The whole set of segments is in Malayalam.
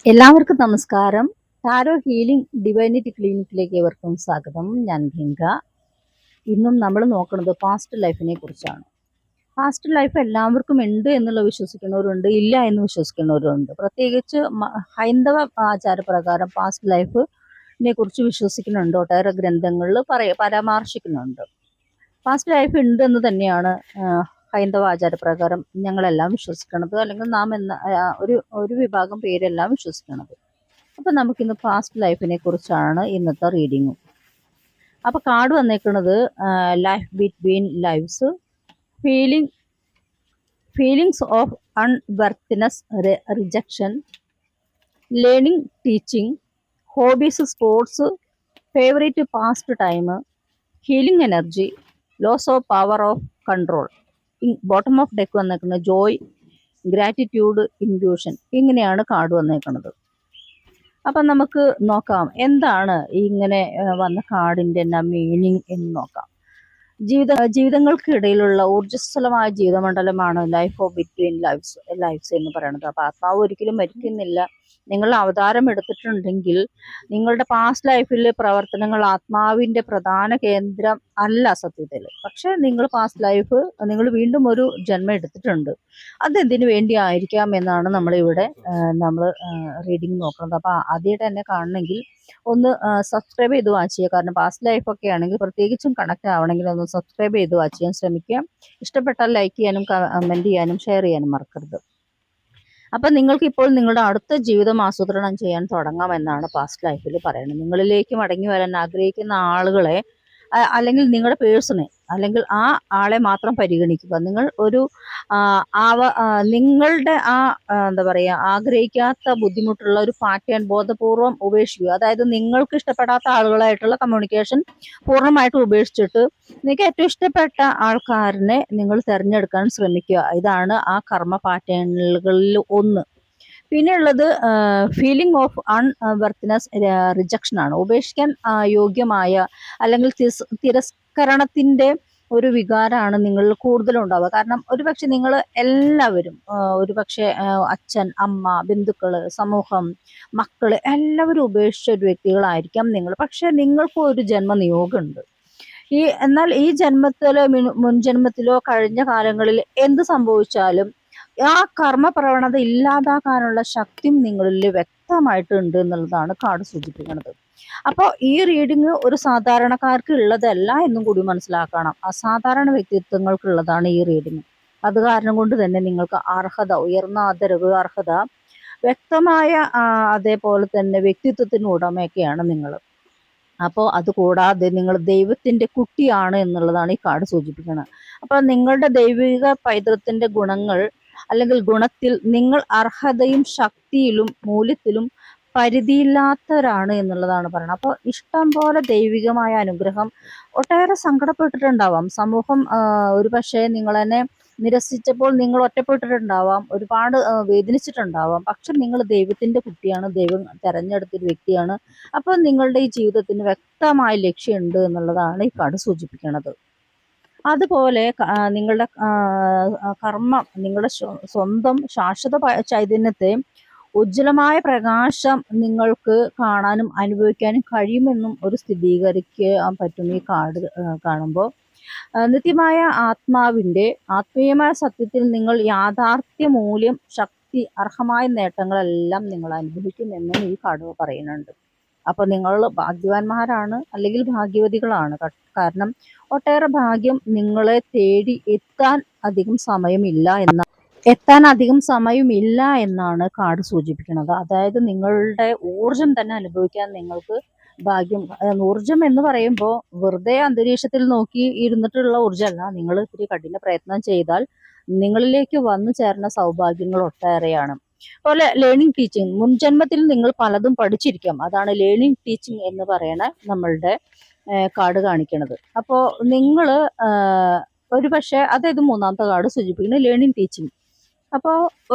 എല്ലാവർക്കും നമസ്കാരം. ടാരോ ഹീലിംഗ് ഡിവൈനിറ്റി ക്ലിനിക്കിലേക്ക് ഏവർക്കും സ്വാഗതം. ഞാൻ ഗംഗ. ഇന്നും നമ്മൾ നോക്കുന്നത് പാസ്റ്റ് ലൈഫിനെ കുറിച്ചാണ്. പാസ്റ്റ് ലൈഫ് എല്ലാവർക്കും ഉണ്ട് എന്നുള്ള വിശ്വസിക്കുന്നവരുണ്ട്, ഇല്ല എന്ന് വിശ്വസിക്കുന്നവരുണ്ട്. പ്രത്യേകിച്ച് ഹൈന്ദവ ആചാരപ്രകാരം പാസ്റ്റ് ലൈഫിനെ കുറിച്ച് വിശ്വസിക്കുന്നുണ്ട്. ഒട്ടേറെ ഗ്രന്ഥങ്ങളിൽ പരാമർശിക്കുന്നുണ്ട്. പാസ്റ്റ് ലൈഫ് ഉണ്ട് എന്ന് തന്നെയാണ് ഹൈന്ദവ ആചാരപ്രകാരം ഞങ്ങളെല്ലാം വിശ്വസിക്കുന്നത്, അല്ലെങ്കിൽ നാം എന്ന ഒരു വിഭാഗം പേരെല്ലാം വിശ്വസിക്കുന്നത്. അപ്പം നമുക്കിന്ന് പാസ്റ്റ് ലൈഫിനെ കുറിച്ചാണ് ഇന്നത്തെ റീഡിങ്ങും. അപ്പോൾ കാർഡ് വന്നേക്കുന്നത് life between lifes, feelings of unworthiness, rejection, learning, teaching, hobbies, sports, favourite pastime, healing energy, loss of power of control. Bottom of deck വന്നേക്കുന്നത് ജോയ്, ഗ്രാറ്റിറ്റ്യൂഡ്, ഇൻഡ്യൂഷൻ. ഇങ്ങനെയാണ് കാർഡ് വന്നേക്കുന്നത്. അപ്പം നമുക്ക് നോക്കാം എന്താണ് ഇങ്ങനെ വന്ന കാർഡിൻ്റെ മീനിങ് എന്ന് നോക്കാം. ജീവിതങ്ങൾക്കിടയിലുള്ള ഊർജ്ജസ്വലമായ ജീവിതമണ്ഡലമാണ് ലൈഫ് ഓഫ് ബിറ്റ്വീൻ ലൈഫ്സ് എന്ന് പറയുന്നത്. അപ്പോൾ ആത്മാവ് ഒരിക്കലും മരിക്കുന്നില്ല. നിങ്ങൾ അവതാരം എടുത്തിട്ടുണ്ടെങ്കിൽ നിങ്ങളുടെ പാസ്റ്റ് ലൈഫിലെ പ്രവർത്തനങ്ങൾ ആത്മാവിൻ്റെ പ്രധാന കേന്ദ്രം അല്ല സത്യത്തിൽ. പക്ഷെ നിങ്ങൾ പാസ്റ്റ് ലൈഫ് നിങ്ങൾ വീണ്ടും ഒരു ജന്മം എടുത്തിട്ടുണ്ട്. അതെന്തിനു വേണ്ടി ആയിരിക്കാം എന്നാണ് നമ്മളിവിടെ നമ്മൾ റീഡിങ് നോക്കുന്നത്. അപ്പോൾ ആദ്യമായിട്ട് തന്നെ കാണണമെങ്കിൽ ഒന്ന് സബ്സ്ക്രൈബ് ചെയ്ത് വാച്ച് ചെയ്യുക. കാരണം പാസ്റ്റ് ലൈഫൊക്കെ ആണെങ്കിൽ പ്രത്യേകിച്ചും കണക്ട് ആവണമെങ്കിൽ ഒന്ന് സബ്സ്ക്രൈബ് ചെയ്ത് വാച്ച് ചെയ്യാൻ ശ്രമിക്കുക. ഇഷ്ടപ്പെട്ടാൽ ലൈക്ക് ചെയ്യാനും കമൻറ്റ് ചെയ്യാനും ഷെയർ ചെയ്യാനും മറക്കരുത്. അപ്പം നിങ്ങൾക്ക് ഇപ്പോൾ നിങ്ങളുടെ അടുത്ത ജീവിതം ആസൂത്രണം ചെയ്യാൻ തുടങ്ങാമെന്നാണ് പാസ്റ്റ് ലൈഫിൽ പറയുന്നത്. നിങ്ങളിലേക്ക് മടങ്ങി വരാൻ ആഗ്രഹിക്കുന്ന ആളുകളെ അല്ലെങ്കിൽ നിങ്ങളുടെ പേഴ്സണെ അല്ലെങ്കിൽ ആ ആളെ മാത്രം പരിഗണിക്കുക. നിങ്ങൾ ഒരു നിങ്ങളുടെ എന്താ പറയുക, ആഗ്രഹിക്കാത്ത ബുദ്ധിമുട്ടുള്ള ഒരു പാറ്റേൺ ബോധപൂർവം ഉപേക്ഷിക്കുക. അതായത് നിങ്ങൾക്ക് ഇഷ്ടപ്പെടാത്ത ആളുകളായിട്ടുള്ള കമ്മ്യൂണിക്കേഷൻ പൂർണ്ണമായിട്ടും ഉപേക്ഷിച്ചിട്ട് നിങ്ങൾക്ക് ഏറ്റവും ഇഷ്ടപ്പെട്ട ആൾക്കാരനെ നിങ്ങൾ തിരഞ്ഞെടുക്കാൻ ശ്രമിക്കുക. ഇതാണ് ആ കർമ്മ പാറ്റേണുകളിൽ ഒന്ന്. പിന്നെ ഉള്ളത് ഫീലിംഗ് ഓഫ് അൺവർത്തിനെസ്, റിജക്ഷൻ ആണ്. ഉപേക്ഷിക്കാൻ യോഗ്യമായ അല്ലെങ്കിൽ തിരസ്കരണത്തിൻ്റെ ഒരു വികാരമാണ് നിങ്ങളിൽ കൂടുതലും ഉണ്ടാവുക. കാരണം ഒരുപക്ഷെ നിങ്ങൾ എല്ലാവരും ഒരുപക്ഷെ അച്ഛൻ, അമ്മ, ബന്ധുക്കൾ, സമൂഹം, മക്കൾ എല്ലാവരും ഉപേക്ഷിച്ച ഒരു വ്യക്തികളായിരിക്കാം നിങ്ങൾ. പക്ഷെ നിങ്ങൾക്ക് ഒരു ജന്മനിയോഗമുണ്ട്. എന്നാൽ ഈ ജന്മത്തിലോ മുൻജന്മത്തിലോ കഴിഞ്ഞ കാലങ്ങളിൽ എന്ത് സംഭവിച്ചാലും ആ കർമ്മ പ്രവണത ഇല്ലാതാക്കാനുള്ള ശക്തിയും നിങ്ങളിൽ വ്യക്തമായിട്ടുണ്ട് എന്നുള്ളതാണ് കാർഡ് സൂചിപ്പിക്കുന്നത്. അപ്പോൾ ഈ റീഡിങ് ഒരു സാധാരണക്കാർക്ക് ഉള്ളതല്ല എന്നും കൂടി മനസ്സിലാക്കണം. അസാധാരണ വ്യക്തിത്വങ്ങൾക്കുള്ളതാണ് ഈ റീഡിങ്. അത് കാരണം കൊണ്ട് തന്നെ നിങ്ങൾക്ക് അർഹത, ഉയർന്ന ആദരവ്, അർഹത, വ്യക്തമായ അതേപോലെ തന്നെ വ്യക്തിത്വത്തിന് ഉടമയൊക്കെയാണ് നിങ്ങൾ. അപ്പോൾ അതുകൂടാതെ നിങ്ങൾ ദൈവത്തിൻ്റെ കുട്ടിയാണ് എന്നുള്ളതാണ് ഈ കാർഡ് സൂചിപ്പിക്കുന്നത്. അപ്പോൾ നിങ്ങളുടെ ദൈവിക പൈതൃകത്തിൻ്റെ ഗുണങ്ങൾ അല്ലെങ്കിൽ ഗുണത്തിൽ നിങ്ങൾ അർഹതയും ശക്തിയിലും മൂല്യത്തിലും പരിധിയില്ലാത്തവരാണ് എന്നുള്ളതാണ് പറയുന്നത്. അപ്പോൾ ഇഷ്ടം പോലെ ദൈവികമായ അനുഗ്രഹം, ഒട്ടേറെ സങ്കടപ്പെട്ടിട്ടുണ്ടാവാം സമൂഹം. ഒരു പക്ഷേ നിങ്ങൾ തന്നെ നിരസിച്ചപ്പോൾ നിങ്ങൾ ഒറ്റപ്പെട്ടിട്ടുണ്ടാവാം, ഒരുപാട് വേദനിച്ചിട്ടുണ്ടാവാം. പക്ഷെ നിങ്ങൾ ദൈവത്തിൻ്റെ കുട്ടിയാണ്, ദൈവം തെരഞ്ഞെടുത്തൊരു വ്യക്തിയാണ്. അപ്പോൾ നിങ്ങളുടെ ഈ ജീവിതത്തിന് വ്യക്തമായ ലക്ഷ്യമുണ്ട് എന്നുള്ളതാണ് ഈ കാർഡ് സൂചിപ്പിക്കുന്നത്. അതുപോലെ നിങ്ങളുടെ കർമ്മം, നിങ്ങളുടെ സ്വന്തം ശാശ്വത ചൈതന്യത്തെ ഉജ്ജ്വലമായ പ്രകാശം നിങ്ങൾക്ക് കാണാനും അനുഭവിക്കാനും കഴിയുമെന്നും ഒരു സ്ഥിരീകരിക്കാൻ പറ്റും ഈ കാർഡ് കാണുമ്പോൾ. നിത്യമായ ആത്മാവിൻ്റെ ആത്മീയമായ സത്യത്തിൽ നിങ്ങൾ യാഥാർത്ഥ്യ മൂല്യം, ശക്തി, അർഹമായ നേട്ടങ്ങളെല്ലാം നിങ്ങൾ അനുഭവിക്കുമെന്നും ഈ കാർഡ് പറയുന്നുണ്ട്. അപ്പോൾ നിങ്ങൾ ഭാഗ്യവാന്മാരാണ് അല്ലെങ്കിൽ ഭാഗ്യവതികളാണ്. കാരണം ഒട്ടേറെ ഭാഗ്യം നിങ്ങളെ തേടി എത്താൻ അധികം സമയമില്ല എന്നാണ് കാർഡ് സൂചിപ്പിക്കുന്നത്. അതായത് നിങ്ങളുടെ ഊർജം തന്നെ അനുഭവിക്കാൻ നിങ്ങൾക്ക് ഭാഗ്യം. ഊർജം എന്ന് പറയുമ്പോൾ വെറുതെ അന്തരീക്ഷത്തിൽ നോക്കി ഇരുന്നിട്ടുള്ള ഊർജ്ജമല്ല. നിങ്ങൾ ഇത്തിരി കഠിന പ്രയത്നം ചെയ്താൽ നിങ്ങളിലേക്ക് വന്നു ചേർന്ന സൗഭാഗ്യങ്ങൾ ഒട്ടേറെയാണ്. അതുപോലെ ലേണിംഗ്, ടീച്ചിങ്, മുൻജന്മത്തിൽ നിങ്ങൾ പലതും പഠിച്ചിരിക്കാം. അതാണ് ലേണിംഗ്, ടീച്ചിങ് എന്ന് പറയണ നമ്മളുടെ കാർഡ് കാണിക്കുന്നത്. അപ്പോൾ നിങ്ങൾ ഒരു പക്ഷേ അതായത് മൂന്നാമത്തെ കാർഡ് സൂചിപ്പിക്കുന്നത് ലേണിംഗ്, ടീച്ചിങ്. അപ്പോൾ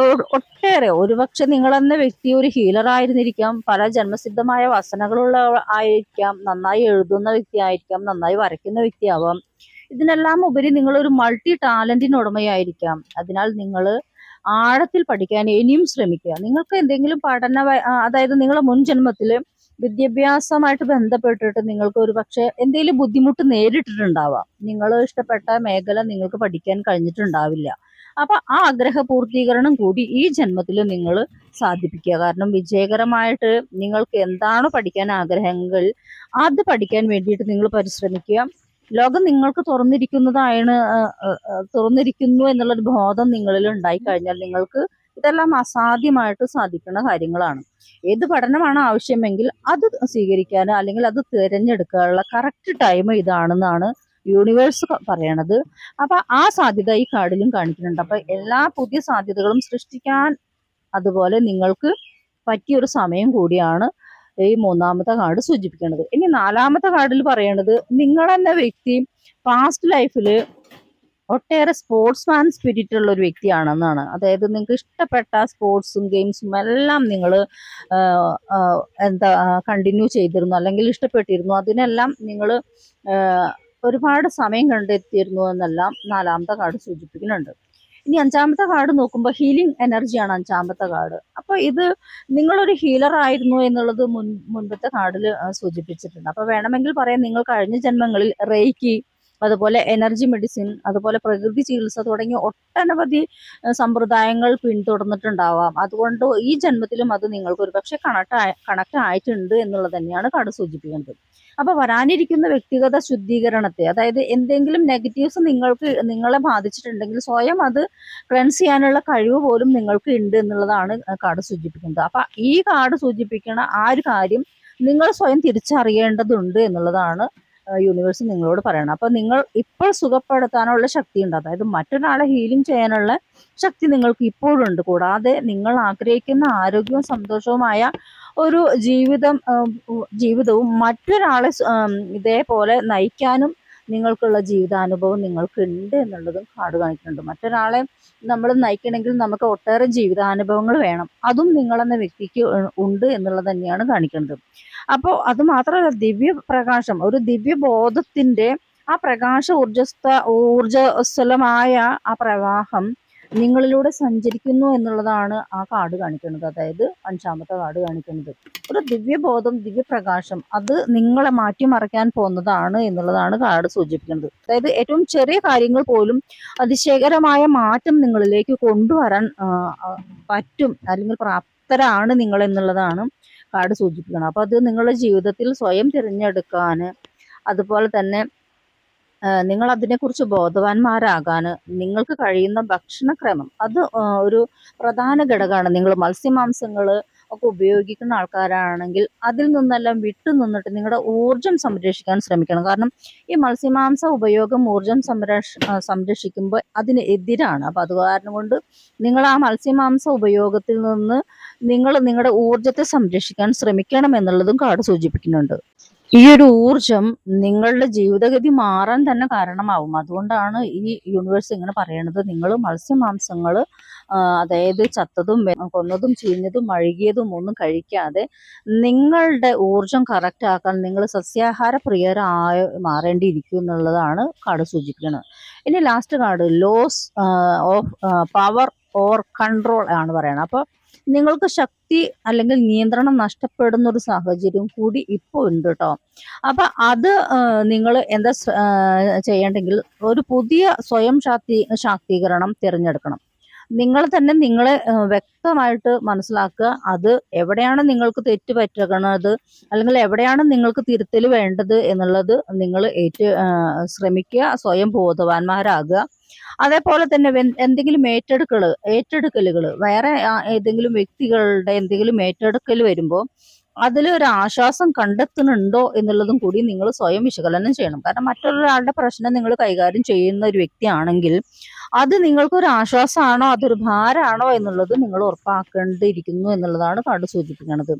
ഒട്ടേറെ ഒരുപക്ഷെ നിങ്ങളെന്ന വ്യക്തി ഒരു ഹീലർ ആയിരുന്നിരിക്കാം, പല ജന്മസിദ്ധമായ വസനകളുള്ള ആയിരിക്കാം, നന്നായി എഴുതുന്ന വ്യക്തി ആയിരിക്കാം, നന്നായി വരയ്ക്കുന്ന വ്യക്തിയാവാം. ഇതിനെല്ലാം ഉപരി നിങ്ങളൊരു മൾട്ടി ടാലന്റിന് ഉടമയായിരിക്കാം. അതിനാൽ നിങ്ങൾ ആഴത്തിൽ പഠിക്കാൻ ഇനിയും ശ്രമിക്കുക. നിങ്ങൾക്ക് എന്തെങ്കിലും അതായത് നിങ്ങളുടെ മുൻ ജന്മത്തിൽ വിദ്യാഭ്യാസമായിട്ട് ബന്ധപ്പെട്ടിട്ട് നിങ്ങൾക്ക് ഒരു പക്ഷെ എന്തെങ്കിലും ബുദ്ധിമുട്ട് നേരിട്ടിട്ടുണ്ടാവാം. നിങ്ങൾ ഇഷ്ടപ്പെട്ട മേഖല നിങ്ങൾക്ക് പഠിക്കാൻ കഴിഞ്ഞിട്ടുണ്ടാവില്ല. അപ്പൊ ആ ആഗ്രഹ പൂർത്തീകരണം കൂടി ഈ ജന്മത്തിൽ നിങ്ങൾ സാധിപ്പിക്കുക. കാരണം വിജയകരമായിട്ട് നിങ്ങൾക്ക് എന്താണോ പഠിക്കാൻ ആഗ്രഹങ്ങൾ അത് പഠിക്കാൻ വേണ്ടിയിട്ട് നിങ്ങൾ പരിശ്രമിക്കുക. ലോകം നിങ്ങൾക്ക് തുറന്നിരിക്കുന്നു എന്നുള്ളൊരു ബോധം നിങ്ങളിൽ ഉണ്ടായി കഴിഞ്ഞാൽ നിങ്ങൾക്ക് ഇതെല്ലാം അസാധ്യമായിട്ട് സാധിക്കുന്ന കാര്യങ്ങളാണ്. ഏത് പഠനമാണ് ആവശ്യമെങ്കിൽ അത് സ്വീകരിക്കാൻ അല്ലെങ്കിൽ അത് തിരഞ്ഞെടുക്കാനുള്ള കറക്റ്റ് ടൈം ഇതാണെന്നാണ് യൂണിവേഴ്സ് പറയണത്. അപ്പൊ ആ സാധ്യത ഈ കാർഡിലും കാണിക്കുന്നുണ്ട്. അപ്പൊ എല്ലാ പുതിയ സാധ്യതകളും സൃഷ്ടിക്കാൻ അതുപോലെ നിങ്ങൾക്ക് പറ്റിയൊരു സമയം കൂടിയാണ് ഈ മൂന്നാമത്തെ കാർഡ് സൂചിപ്പിക്കുന്നത്. ഇനി നാലാമത്തെ കാർഡിൽ പറയണത് നിങ്ങൾ എന്ന വ്യക്തി പാസ്റ്റ് ലൈഫിൽ ഒട്ടേറെ സ്പോർട്സ്മാൻ സ്പിരിറ്റ് ഉള്ള ഒരു വ്യക്തിയാണെന്നാണ്. അതായത് നിങ്ങൾക്ക് ഇഷ്ടപ്പെട്ട സ്പോർട്സും ഗെയിംസും എല്ലാം നിങ്ങൾ കണ്ടിന്യൂ ചെയ്തിരുന്നു അല്ലെങ്കിൽ ഇഷ്ടപ്പെട്ടിരുന്നു. അതിനെല്ലാം നിങ്ങൾ ഒരുപാട് സമയം കണ്ടെത്തിയിരുന്നു എന്നെല്ലാം നാലാമത്തെ കാർഡ് സൂചിപ്പിക്കുന്നുണ്ട്. ഇനി അഞ്ചാമത്തെ കാർഡ് നോക്കുമ്പോൾ ഹീലിംഗ് എനർജിയാണ് അഞ്ചാമത്തെ കാർഡ്. അപ്പൊ ഇത് നിങ്ങളൊരു ഹീലർ ആയിരുന്നു എന്നുള്ളത് മുൻപത്തെ കാർഡിൽ സൂചിപ്പിച്ചിട്ടുണ്ട്. അപ്പൊ വേണമെങ്കിൽ പറയാം നിങ്ങൾ കഴിഞ്ഞ ജന്മങ്ങളിൽ റേക്കി, അതുപോലെ എനർജി മെഡിസിൻ, അതുപോലെ പ്രകൃതി ചികിത്സ തുടങ്ങിയ ഒട്ടനവധി സമ്പ്രദായങ്ങൾ പിന്തുടർന്നിട്ടുണ്ടാവാം. അതുകൊണ്ട് ഈ ജന്മത്തിലും അത് നിങ്ങൾക്ക് ഒരു പക്ഷെ കണക്ട് ആയിട്ടുണ്ട് എന്നുള്ളത് തന്നെയാണ് കാർഡ് സൂചിപ്പിക്കുന്നത്. അപ്പൊ വരാനിരിക്കുന്ന വ്യക്തിഗത ശുദ്ധീകരണത്തെ, അതായത് എന്തെങ്കിലും നെഗറ്റീവ്സ് നിങ്ങളെ ബാധിച്ചിട്ടുണ്ടെങ്കിൽ സ്വയം അത് ക്ലെൻസ് ചെയ്യാനുള്ള കഴിവ് പോലും നിങ്ങൾക്ക് ഉണ്ട് എന്നുള്ളതാണ് കാർഡ് സൂചിപ്പിക്കുന്നത്. അപ്പൊ ഈ കാർഡ് സൂചിപ്പിക്കുന്ന ആ ഒരു കാര്യം നിങ്ങൾ സ്വയം തിരിച്ചറിയേണ്ടതുണ്ട് എന്നുള്ളതാണ് യൂണിവേഴ്സ് നിങ്ങളോട് പറയണം. അപ്പൊ നിങ്ങൾ ഇപ്പോൾ സുഖപ്പെടുത്താനുള്ള ശക്തി ഉണ്ട്, അതായത് മറ്റൊരാളെ ഹീലിംഗ് ചെയ്യാനുള്ള ശക്തി നിങ്ങൾക്ക് ഇപ്പോഴുണ്ട്. കൂടാതെ നിങ്ങൾ ആഗ്രഹിക്കുന്ന ആരോഗ്യവും സന്തോഷവുമായ ഒരു ജീവിതവും മറ്റൊരാളെ ഇതേപോലെ നയിക്കാനും നിങ്ങൾക്കുള്ള ജീവിതാനുഭവം നിങ്ങൾക്ക് ഉണ്ട് എന്നുള്ളതും കാർഡ് കാണിക്കുന്നുണ്ട്. മറ്റൊരാളെ നമ്മൾ നയിക്കണമെങ്കിൽ നമുക്ക് ഒട്ടേറെ ജീവിതാനുഭവങ്ങൾ വേണം, അതും നിങ്ങളെന്ന വ്യക്തിക്ക് ഉണ്ട് എന്നുള്ളത് തന്നെയാണ് കാണിക്കുന്നത്. അപ്പോൾ അത് മാത്രമല്ല, ദിവ്യപ്രകാശം, ഒരു ദിവ്യബോധത്തിന്റെ ആ ഊർജസ്വലമായ ആ പ്രവാഹം നിങ്ങളിലൂടെ സഞ്ചരിക്കുന്നു എന്നുള്ളതാണ് ആ കാർഡ് കാണിക്കുന്നത്. അതായത് അഞ്ചാമത്തെ കാർഡ് കാണിക്കുന്നത് ഒരു ദിവ്യബോധം, ദിവ്യപ്രകാശം, അത് നിങ്ങളെ മാറ്റിമറിക്കാൻ പോകുന്നതാണ് എന്നുള്ളതാണ് കാർഡ് സൂചിപ്പിക്കുന്നത്. അതായത് ഏറ്റവും ചെറിയ കാര്യങ്ങൾ പോലും അതിശയകരമായ മാറ്റം നിങ്ങളിലേക്ക് കൊണ്ടുവരാൻ പറ്റും, അല്ലെങ്കിൽ പ്രാപ്തരാണ് നിങ്ങൾ എന്നുള്ളതാണ് കാർഡ് സൂചിപ്പിക്കുന്നത്. അപ്പൊ അത് നിങ്ങളുടെ ജീവിതത്തിൽ സ്വയം തിരഞ്ഞെടുക്കാൻ, അതുപോലെ തന്നെ നിങ്ങൾ അതിനെക്കുറിച്ച് ബോധവാന്മാരാകാൻ നിങ്ങൾക്ക് കഴിയുന്ന ഭക്ഷണക്രമം അത് ഒരു പ്രധാന ഘടകമാണ്. നിങ്ങൾ മത്സ്യമാംസങ്ങൾ ഒക്കെ ഉപയോഗിക്കുന്ന ആൾക്കാരാണെങ്കിൽ അതിൽ നിന്നെല്ലാം വിട്ടു നിന്നിട്ട് നിങ്ങളുടെ ഊർജം സംരക്ഷിക്കാൻ ശ്രമിക്കണം. കാരണം ഈ മത്സ്യമാംസ ഉപയോഗം ഊർജം സംരക്ഷിക്കുമ്പോൾ അതിന് എതിരാണ്. അപ്പം അത് കാരണം കൊണ്ട് നിങ്ങൾ ആ മത്സ്യമാംസ ഉപയോഗത്തിൽ നിന്ന് നിങ്ങളുടെ ഊർജത്തെ സംരക്ഷിക്കാൻ ശ്രമിക്കണം എന്നുള്ളതും കാർഡ് സൂചിപ്പിക്കുന്നുണ്ട്. ഈ ഒരു ഊർജം നിങ്ങളുടെ ജീവിതഗതി മാറാൻ തന്നെ കാരണമാവും. അതുകൊണ്ടാണ് ഈ യൂണിവേഴ്സ് ഇങ്ങനെ പറയണത്, നിങ്ങൾ മത്സ്യമാംസങ്ങൾ അതായത് ചത്തതും കൊന്നതും ചീഞ്ഞതും അഴുകിയതും ഒന്നും കഴിക്കാതെ നിങ്ങളുടെ ഊർജം കറക്റ്റ് ആക്കാൻ നിങ്ങൾ സസ്യാഹാര പ്രിയരായി മാറേണ്ടിയിരിക്കും എന്നുള്ളതാണ് കാർഡ് സൂചിപ്പിക്കുന്നത്. ഇനി last card loss of power or control ആണ് പറയുന്നത്. അപ്പോൾ നിങ്ങൾക്ക് ശക്തി അല്ലെങ്കിൽ നിയന്ത്രണം നഷ്ടപ്പെടുന്ന ഒരു സാഹചര്യം കൂടി ഇപ്പോൾ ഉണ്ട് കേട്ടോ. അപ്പൊ അത് നിങ്ങൾ എന്താ ചെയ്യേണ്ടെങ്കിൽ ഒരു പുതിയ സ്വയം ശാക്തീകരണം തിരഞ്ഞെടുക്കണം. നിങ്ങൾ തന്നെ നിങ്ങളെ വ്യക്തമായിട്ട് മനസ്സിലാക്കുക. അത് എവിടെയാണ് നിങ്ങൾക്ക് തെറ്റ് പറ്റണത് അല്ലെങ്കിൽ എവിടെയാണ് നിങ്ങൾക്ക് തിരുത്തൽ വേണ്ടത് എന്നുള്ളത് നിങ്ങൾ ശ്രമിക്കുക, സ്വയം ബോധവാന്മാരാകുക. അതേപോലെ തന്നെ എന്തെങ്കിലും ഏറ്റെടുക്കലുകൾ വേറെ ഏതെങ്കിലും വ്യക്തികളുടെ എന്തെങ്കിലും ഏറ്റെടുക്കൽ വരുമ്പോൾ അതിലൊരു ആശ്വാസം കണ്ടെത്തുന്നുണ്ടോ എന്നുള്ളതും കൂടി നിങ്ങൾ സ്വയം വിശകലനം ചെയ്യണം. കാരണം മറ്റൊരാളുടെ പ്രശ്നം നിങ്ങൾ കൈകാര്യം ചെയ്യുന്ന ഒരു വ്യക്തിയാണെങ്കിൽ അത് നിങ്ങൾക്കൊരു ആശ്വാസമാണോ അതൊരു ഭാരമാണോ എന്നുള്ളത് നിങ്ങൾ ഉറപ്പാക്കേണ്ടിയിരിക്കുന്നു എന്നുള്ളതാണ് കാർഡ് സൂചിപ്പിക്കുന്നത്.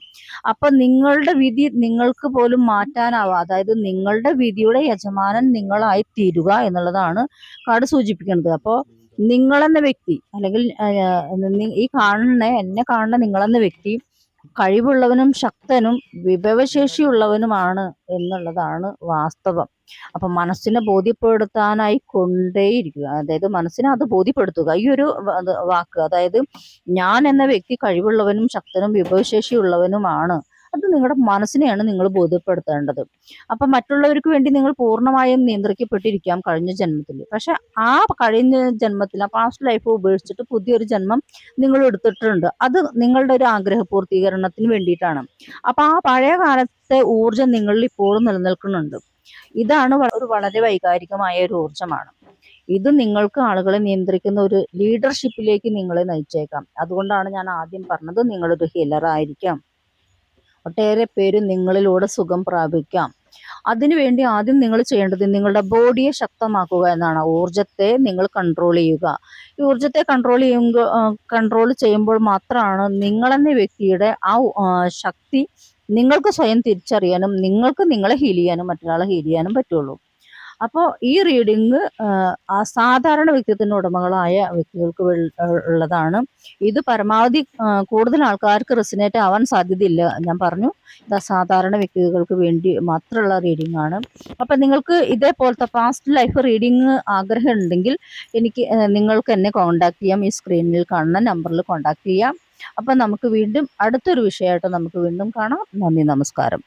അപ്പൊ നിങ്ങളുടെ വിധി നിങ്ങൾക്ക് പോലും മാറ്റാനാവാം, അതായത് നിങ്ങളുടെ വിധിയുടെ യജമാനൻ നിങ്ങളായി തീരുക എന്നുള്ളതാണ് കാർഡ് സൂചിപ്പിക്കുന്നത്. അപ്പോൾ നിങ്ങളെന്ന വ്യക്തി അല്ലെങ്കിൽ എന്നെ കാണുന്ന നിങ്ങളെന്ന വ്യക്തി കഴിവുള്ളവനും ശക്തനും വിഭവശേഷിയുള്ളവനുമാണ് എന്നുള്ളതാണ് വാസ്തവം. അപ്പൊ മനസ്സിനെ ബോധ്യപ്പെടുത്താനായി കൊണ്ടേയിരിക്കുക, അതായത് മനസ്സിനെ അത് ബോധ്യപ്പെടുത്തുക. ഈ ഒരു വാക്ക്, അതായത് ഞാൻ എന്ന വ്യക്തി കഴിവുള്ളവനും ശക്തനും വിഭവശേഷിയുള്ളവനുമാണ്, അത് നിങ്ങളുടെ മനസ്സിനെയാണ് നിങ്ങൾ ബോധ്യപ്പെടുത്തേണ്ടത്. അപ്പൊ മറ്റുള്ളവർക്ക് വേണ്ടി നിങ്ങൾ പൂർണ്ണമായും നിയന്ത്രിക്കപ്പെട്ടിരിക്കാം കഴിഞ്ഞ ജന്മത്തിൽ. പക്ഷെ ആ കഴിഞ്ഞ ജന്മത്തിൽ, ആ പാസ്റ്റ് ലൈഫ് ഉപേക്ഷിച്ചിട്ട് പുതിയൊരു ജന്മം നിങ്ങൾ എടുത്തിട്ടുണ്ട്. അത് നിങ്ങളുടെ ഒരു ആഗ്രഹ പൂർത്തീകരണത്തിന് വേണ്ടിയിട്ടാണ്. അപ്പൊ ആ പഴയ കാലത്തെ ഊർജം നിങ്ങളിൽ ഇപ്പോഴും നിലനിൽക്കുന്നുണ്ട്. ഇതാണ് ഒരു വളരെ വൈകാരികമായ ഒരു ഊർജമാണ്. ഇത് നിങ്ങൾക്ക് ആളുകളെ നിയന്ത്രിക്കുന്ന ഒരു ലീഡർഷിപ്പിലേക്ക് നിങ്ങളെ നയിച്ചേക്കാം. അതുകൊണ്ടാണ് ഞാൻ ആദ്യം പറഞ്ഞത്, നിങ്ങളൊരു ഹീലർ ആയിരിക്കാം. ഒട്ടേറെ പേര് നിങ്ങളിലൂടെ സുഖം പ്രാപിക്കാം. അതിനുവേണ്ടി ആദ്യം നിങ്ങൾ ചെയ്യേണ്ടത് നിങ്ങളുടെ ബോഡിയെ ശക്തമാക്കുക എന്നാണ്. ഊർജത്തെ നിങ്ങൾ കൺട്രോൾ ചെയ്യുക. ഈ ഊർജത്തെ കൺട്രോൾ ചെയ്യുമ്പോൾ മാത്രമാണ് നിങ്ങളെന്ന വ്യക്തിയുടെ ആ ശക്തി നിങ്ങൾക്ക് സ്വയം തിരിച്ചറിയാനും നിങ്ങൾക്ക് നിങ്ങളെ ഹീൽ ചെയ്യാനും മറ്റൊരാളെ ഹീൽ ചെയ്യാനും പറ്റുള്ളൂ. അപ്പോൾ ഈ റീഡിങ് സാധാരണ വ്യക്തിത്വത്തിന് ഉടമകളായ വ്യക്തികൾക്ക് ഉള്ളതാണ്. ഇത് പരമാവധി കൂടുതൽ ആൾക്കാർക്ക് റെസിനേറ്റ് ആവാൻ സാധ്യതയില്ല. ഞാൻ പറഞ്ഞു, ഇത് അസാധാരണ വ്യക്തികൾക്ക് വേണ്ടി മാത്രമുള്ള റീഡിംഗ് ആണ്. അപ്പം നിങ്ങൾക്ക് ഇതേപോലത്തെ പാസ്റ്റ് ലൈഫ് റീഡിങ് ആഗ്രഹം ഉണ്ടെങ്കിൽ നിങ്ങൾക്ക് എന്നെ കോൺടാക്ട് ചെയ്യാം. ഈ സ്ക്രീനിൽ കാണുന്ന നമ്പറിൽ കോൺടാക്ട് ചെയ്യാം. അപ്പം നമുക്ക് വീണ്ടും അടുത്തൊരു വിഷയമായിട്ട് നമുക്ക് വീണ്ടും കാണാം. നന്ദി, നമസ്കാരം.